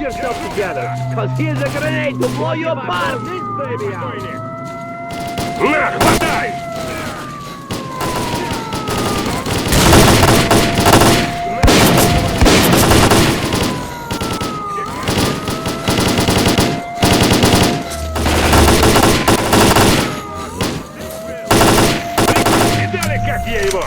yourself together, cause here's a grenade to blow you apart! This baby out! На, хватай! Видали, как я его?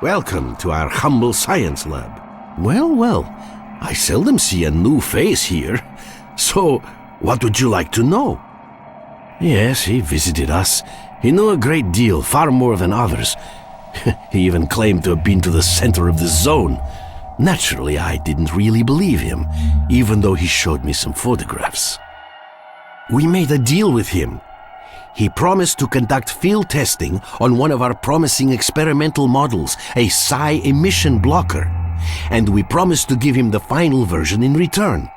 Welcome to our humble science lab. Well, well, I seldom see a new face here. So, what would you like to know? Yes, he visited us. He knew a great deal, far more than others. He even claimed to have been to the center of the zone. Naturally, I didn't really believe him, even though he showed me some photographs. We made a deal with him. He promised to conduct field testing on one of our promising experimental models, a psi emission blocker, and we promised to give him the final version in return.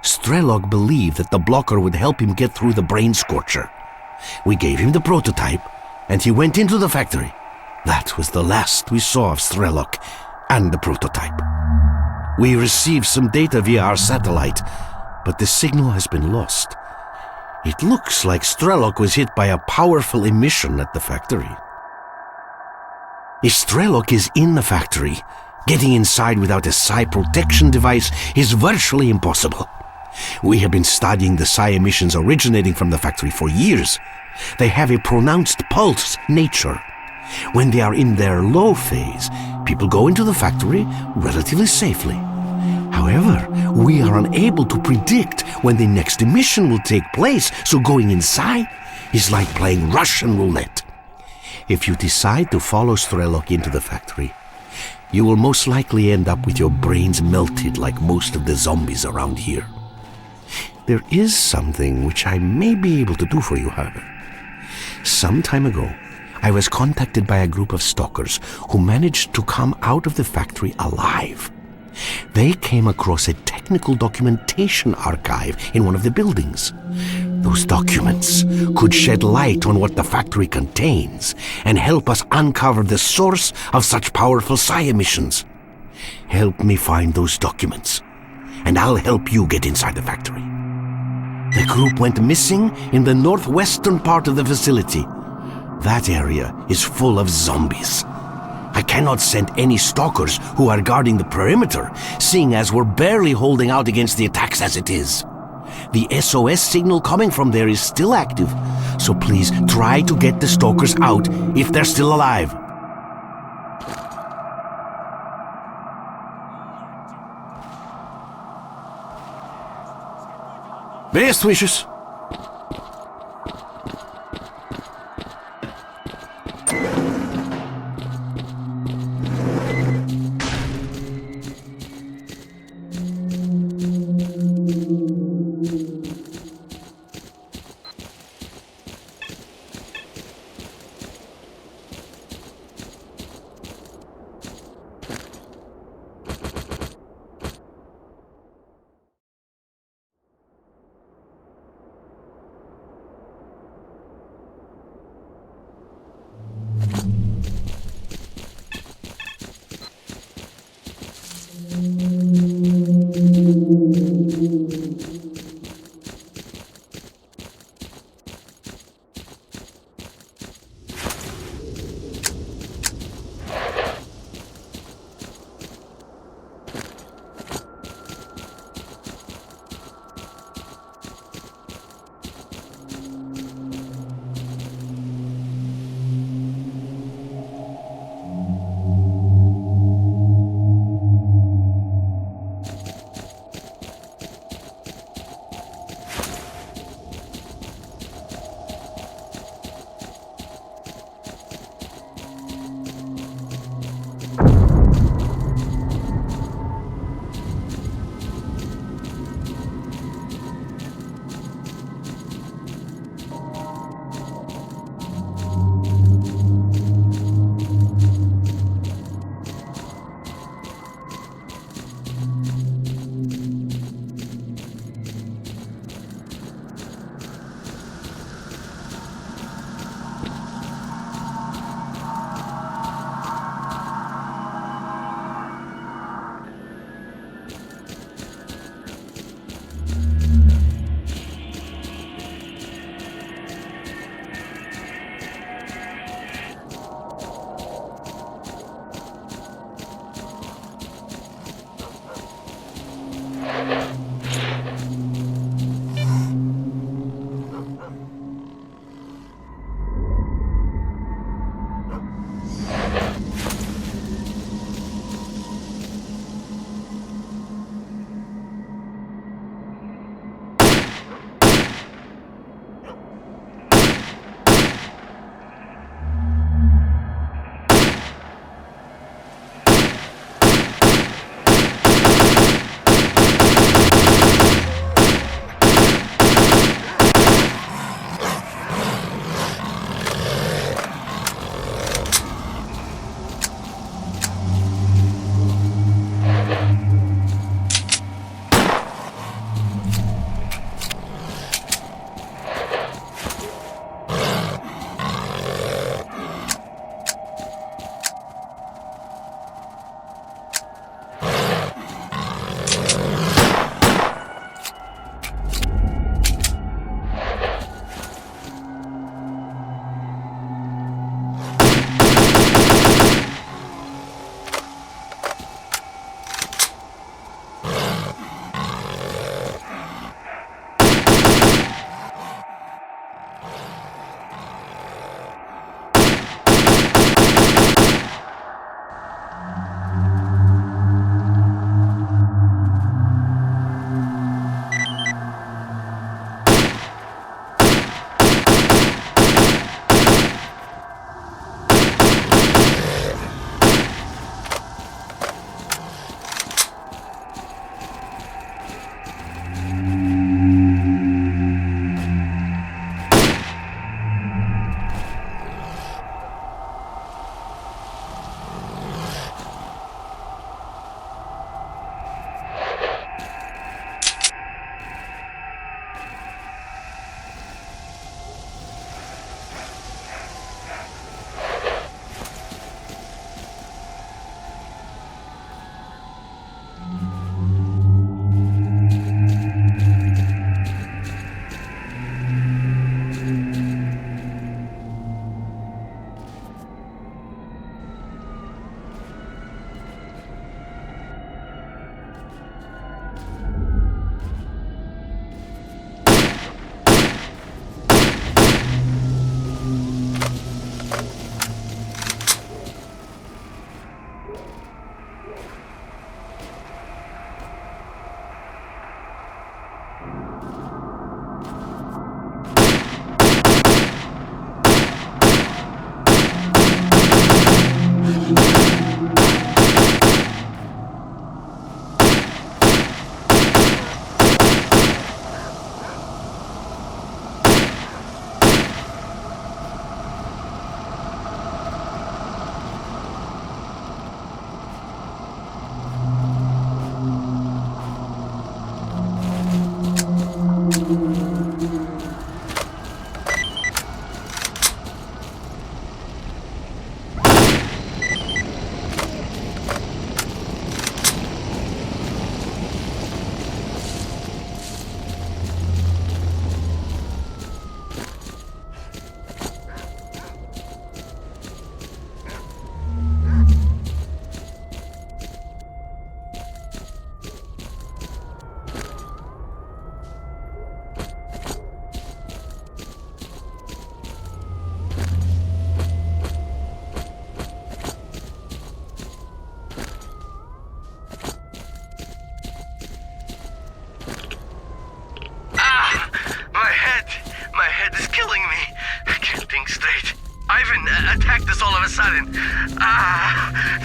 Strelok believed that the blocker would help him get through the brain scorcher. We gave him the prototype, and he went into the factory. That was the last we saw of Strelok and the prototype. We received some data via our satellite, but the signal has been lost. It looks like Strelok was hit by a powerful emission at the factory. If Strelok is in the factory, getting inside without a psi protection device is virtually impossible. We have been studying the psi emissions originating from the factory for years. They have a pronounced pulse nature. When they are in their low phase, people go into the factory relatively safely. However, we are unable to predict when the next emission will take place, so going inside is like playing Russian roulette. If you decide to follow Strelok into the factory, you will most likely end up with your brains melted like most of the zombies around here. There is something which I may be able to do for you, however. Some time ago, I was contacted by a group of stalkers who managed to come out of the factory alive. They came across a technical documentation archive in one of the buildings. Those documents could shed light on what the factory contains and help us uncover the source of such powerful psi emissions. Help me find those documents, and I'll help you get inside the factory. The group went missing in the northwestern part of the facility. That area is full of zombies. I cannot send any stalkers who are guarding the perimeter, seeing as we're barely holding out against the attacks as it is. The SOS signal coming from there is still active, so please try to get the stalkers out if they're still alive. Best wishes.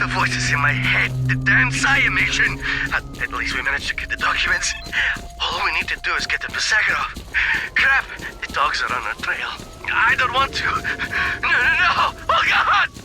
The voices in my head, the damn Science mission. At least we managed to get the documents. All we need to do is get them to Sakharov. Crap, the dogs are on our trail. I don't want to. No. Oh, God!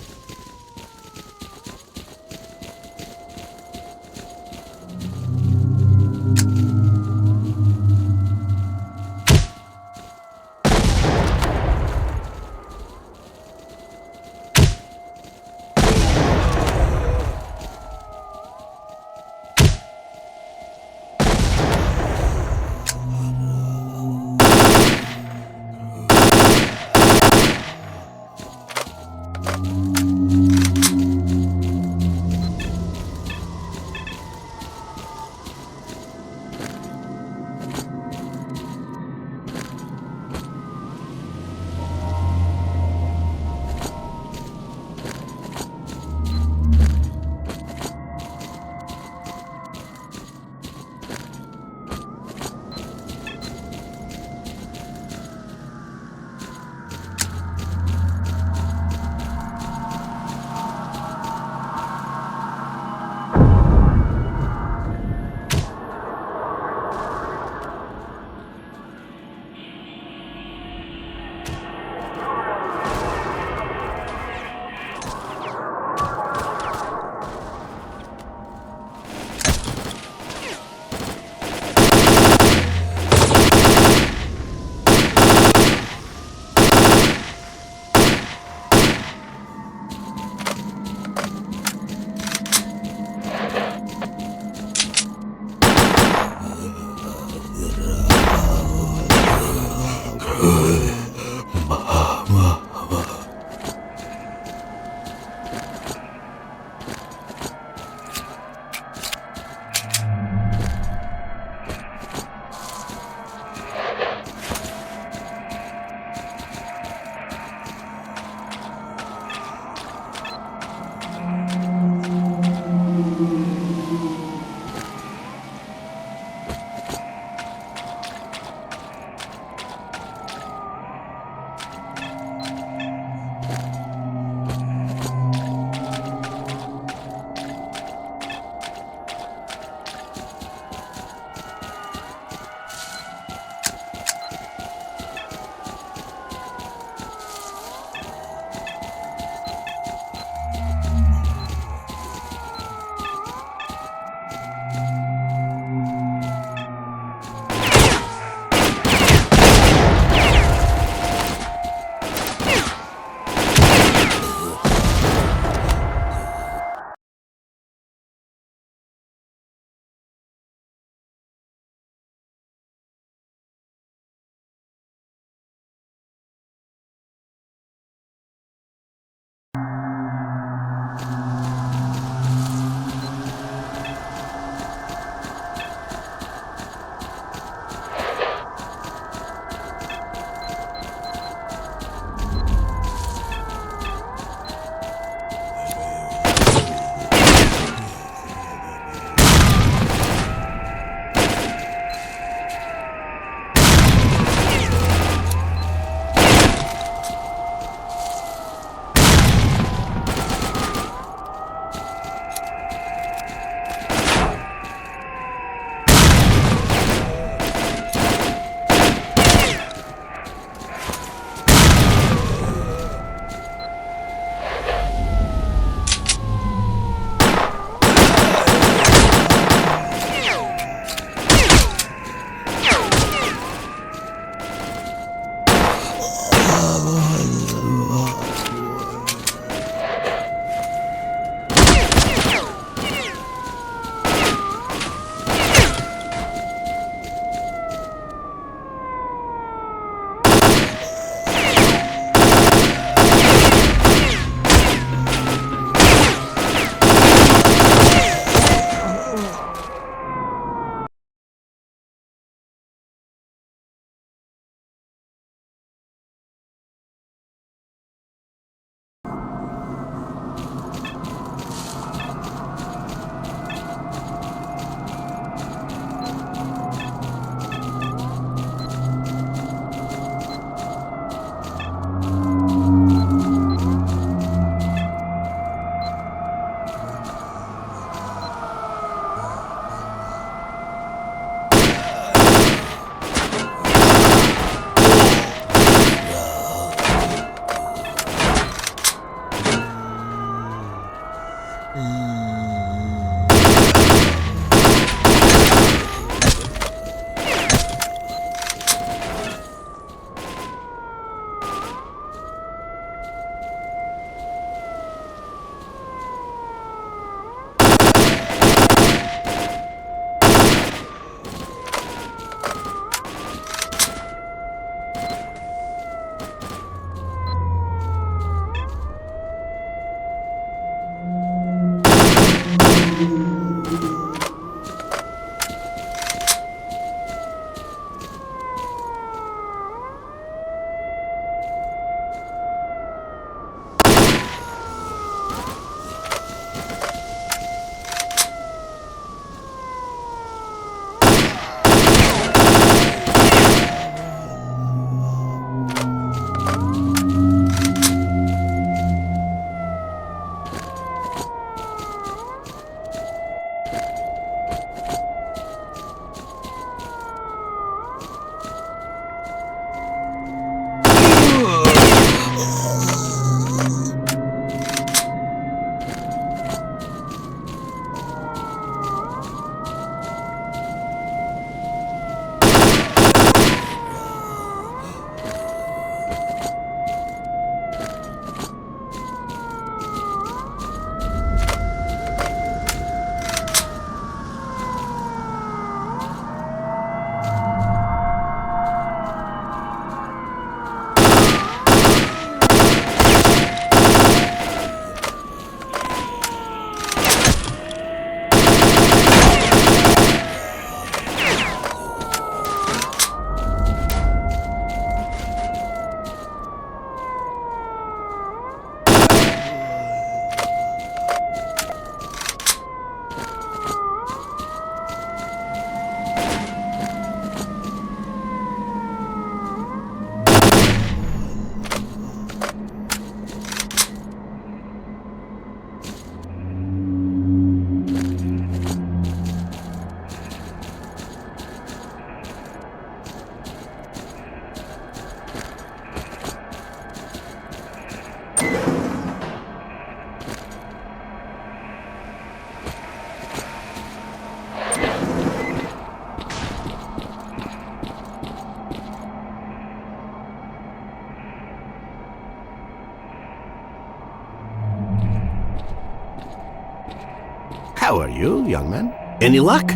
How are you, young man? Any luck?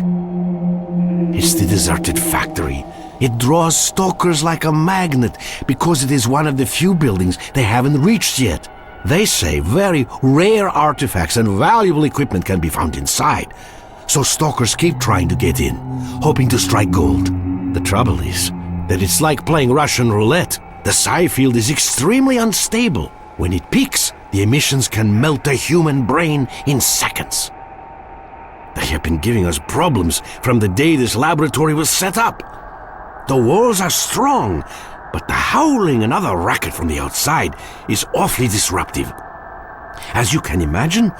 It's the deserted factory. It draws stalkers like a magnet because it is one of the few buildings they haven't reached yet. They say very rare artifacts and valuable equipment can be found inside. So stalkers keep trying to get in, hoping to strike gold. The trouble is that it's like playing Russian roulette. The psi field is extremely unstable. When it peaks, the emissions can melt a human brain in seconds. They have been giving us problems from the day this laboratory was set up. The walls are strong, but the howling and other racket from the outside is awfully disruptive. As you can imagine,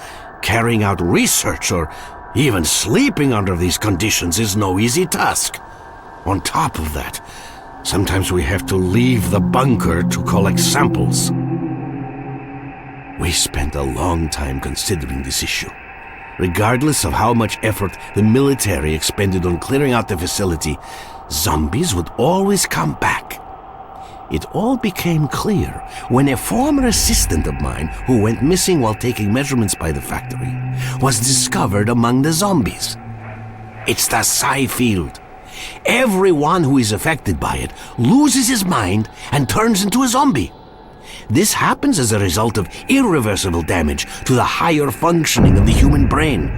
carrying out research or even sleeping under these conditions is no easy task. On top of that, sometimes we have to leave the bunker to collect samples. We spent a long time considering this issue. Regardless of how much effort the military expended on clearing out the facility, zombies would always come back. It all became clear when a former assistant of mine who went missing while taking measurements by the factory was discovered among the zombies. It's the psi field. Everyone who is affected by it loses his mind and turns into a zombie. This happens as a result of irreversible damage to the higher functioning of the human brain.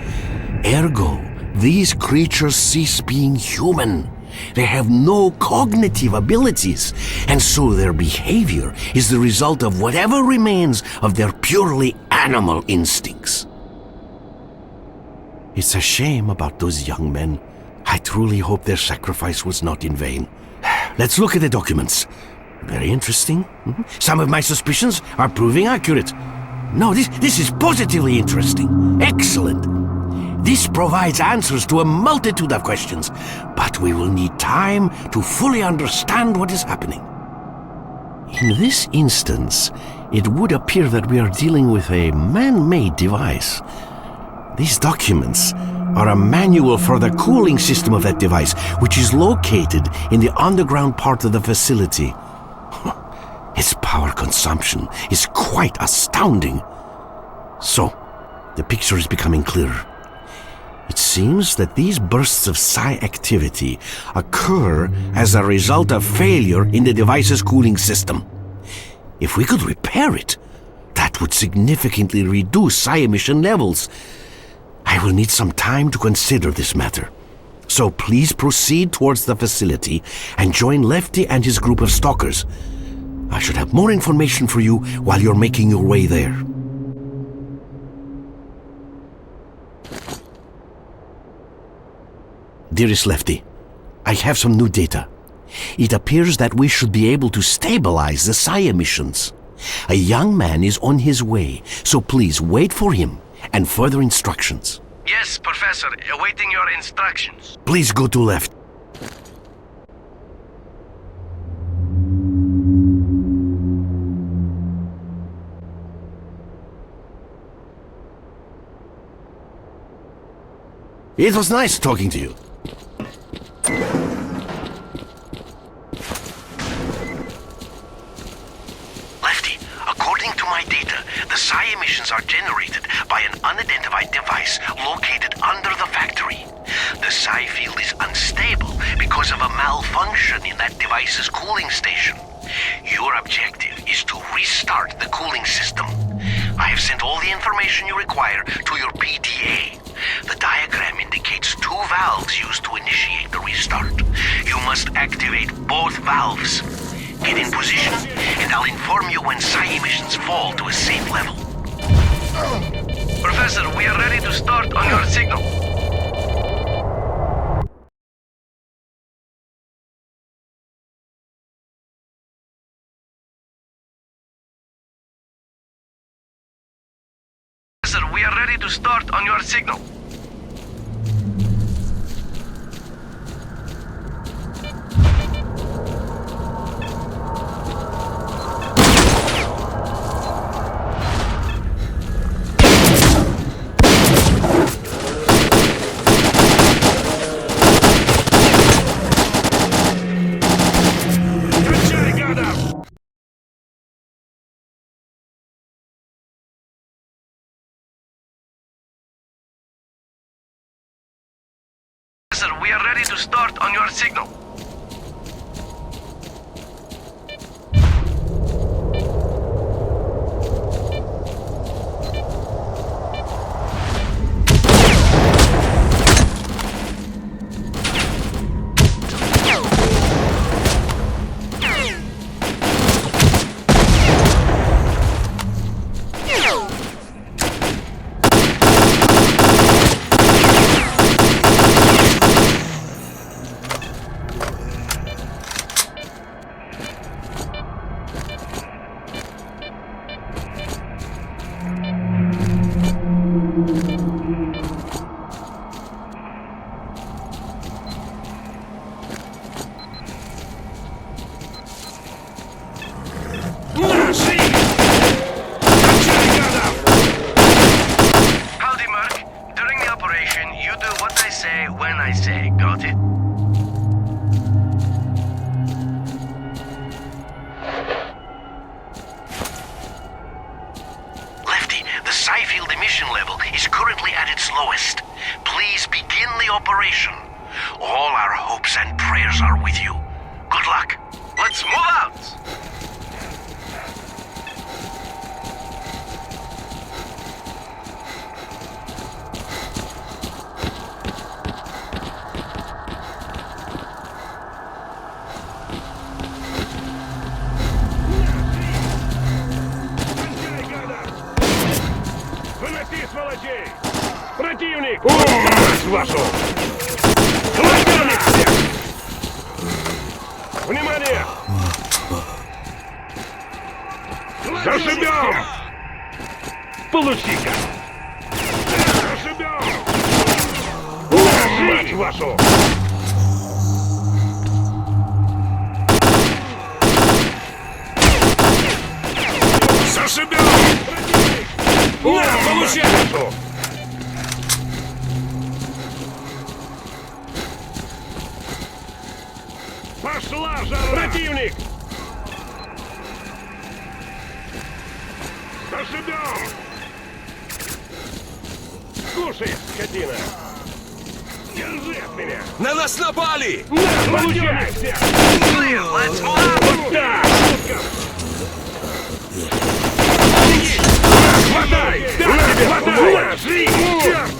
Ergo, these creatures cease being human. They have no cognitive abilities, and so their behavior is the result of whatever remains of their purely animal instincts. It's a shame about those young men. I truly hope their sacrifice was not in vain. Let's look at the documents. Very interesting. Some of my suspicions are proving accurate. No, this is positively interesting. Excellent. This provides answers to a multitude of questions, but we will need time to fully understand what is happening. In this instance, it would appear that we are dealing with a man-made device. These documents are a manual for the cooling system of that device, which is located in the underground part of the facility. Its power consumption is quite astounding. So, the picture is becoming clearer. It seems that these bursts of psi activity occur as a result of failure in the device's cooling system. If we could repair it, that would significantly reduce psi emission levels. I will need some time to consider this matter. So please proceed towards the facility and join Lefty and his group of stalkers. I should have more information for you while you're making your way there. Dearest Lefty, I have some new data. It appears that we should be able to stabilize the psi emissions. A young man is on his way, so please wait for him and further instructions. Yes, Professor, awaiting your instructions. Please go to left. It was nice talking to you. Lefty, according to my data, the psi emissions are generated by an unidentified device located under the factory. The psi field is unstable because of a malfunction in that device's cooling station. Your objective is to restart the cooling system. I have sent all the information you require to your PTA. The diagram indicates 2 valves used to initiate the restart. You must activate both valves. Get in position, and I'll inform you when psi emissions fall to a safe level. Professor, we are ready to start on your signal. Professor, we are ready to start on your signal. We are ready to start on your signal. Howdy, Merc. During the operation, you do what I say when I say. Got it? Lefty, the psi field emission level is currently at its lowest. Please begin the operation. All our hopes and prayers are with you. Good luck. Let's move out! Выноси, сволочей! Противник! О, мать вашу! Хватит всех! Внимание! Зашибем! Получи-ка! Зашибем! О, мать вашу! Зашибем! На, получай! Пошла жара! Противник! Зашибем! Кушай, скотина! Держи от меня! На нас напали! На, получай! Вот так! Хватай! На тебе! Хватай! Ложи! Черт!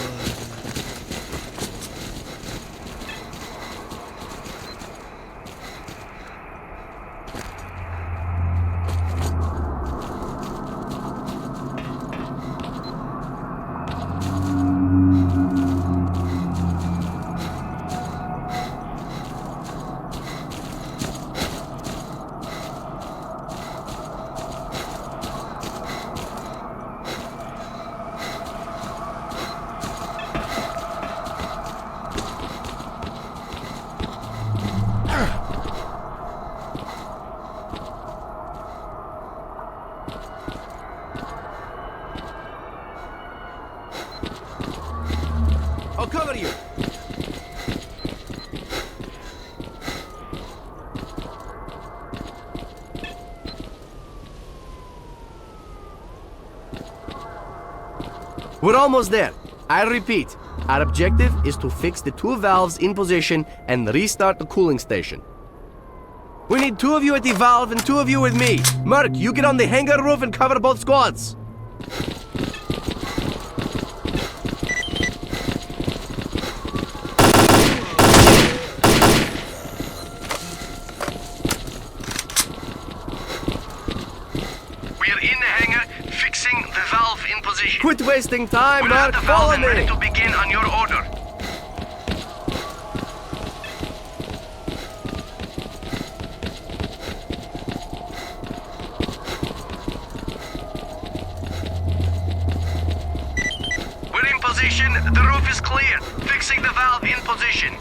I'll cover you. We're almost there. I repeat, our objective is to fix the two valves in position and restart the cooling station. We need 2 of you at the valve and 2 of you with me. Merc, you get on the hangar roof and cover both squads. We're in the hangar, fixing the valve in position. Quit wasting time, We're at Merc. the valve Follow and ready me. to begin on your order. We're in position. The roof is clear. Fixing the valve in position.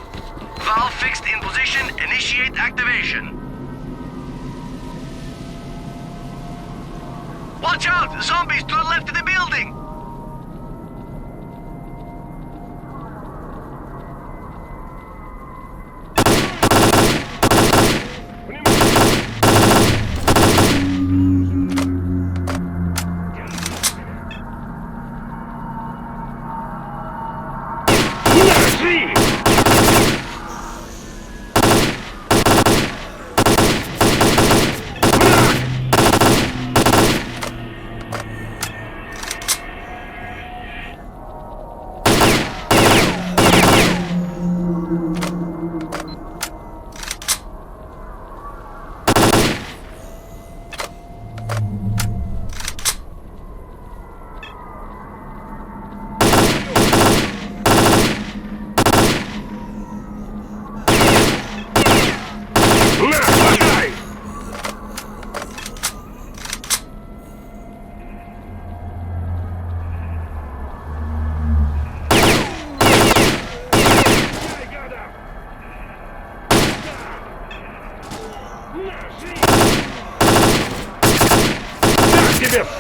Valve fixed in position. Initiate activation. Watch out! Zombies to the left of the building!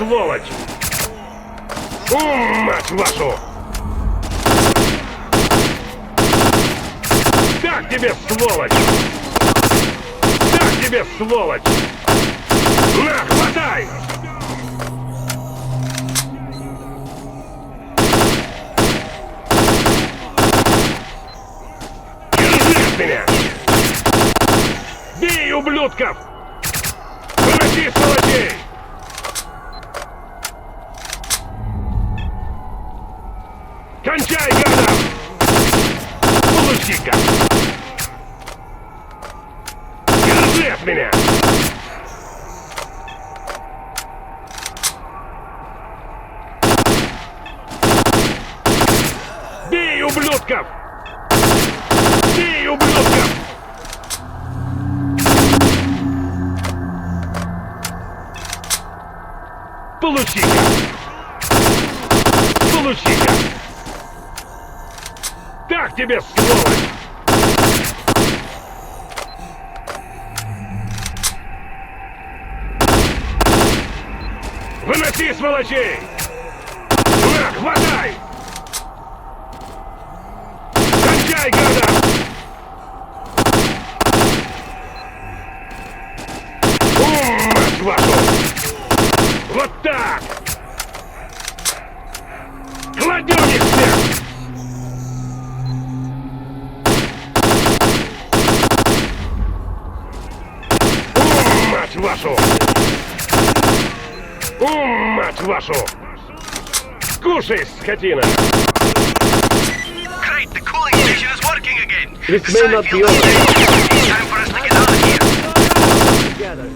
сволочь! Мать вашу! Так тебе, сволочь! Так тебе, сволочь! На, хватай! Держи от меня! Бей, ублюдков! Выноси, сволочей! Кончай, гадов! Получи-ка! Держи от меня! Бей, ублюдков! Бей, ублюдков! Получи-ка! Получи-ка! Так тебе, сволочь! Выноси, сволочей! На, хватай! Кончай, гада! Мать вашу! Вот так! Кладем их всех! Мать вашу! Мать вашу! Кушай, скотина! Great, the cooling station is working again. This The may not side be field over. is time for us to get out of here. Together.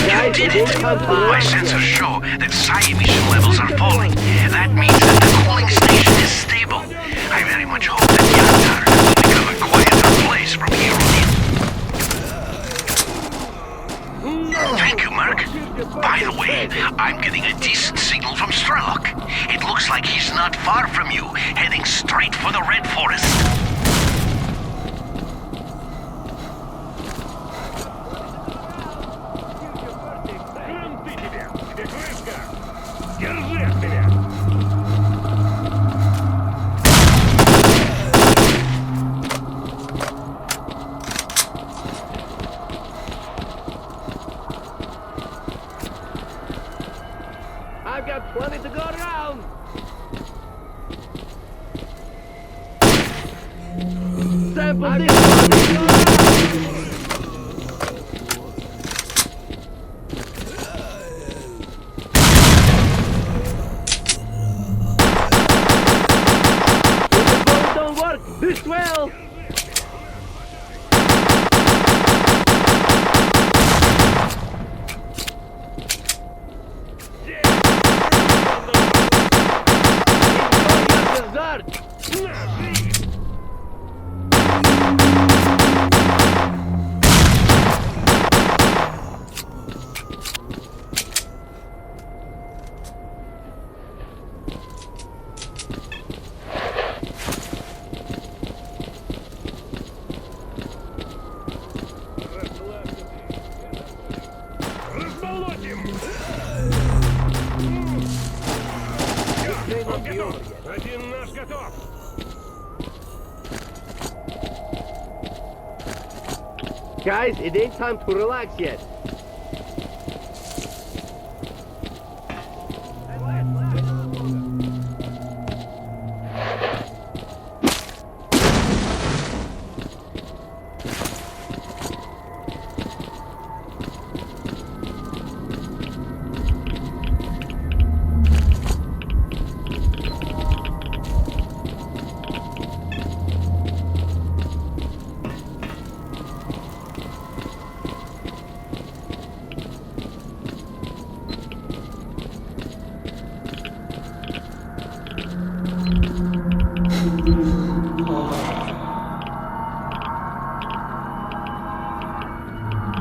Guys, Did it it? ain't time to My relax sensors yet. show that psi emission levels are falling. That means that the cooling station is stable. I very much hope that Yantar will become a quieter place from here on in. Thank you, Merc. By the way, I'm getting a decent signal from Strelok. It looks like he's not far from you, heading straight for the Red Forest. Кранты тебе! Тебе крышка! Держи от меня! I've got plenty to go around. Sample this one. If the bones don't work, this will. Разболотим! Он готов! Один наш готов! Guys, it ain't time to relax yet.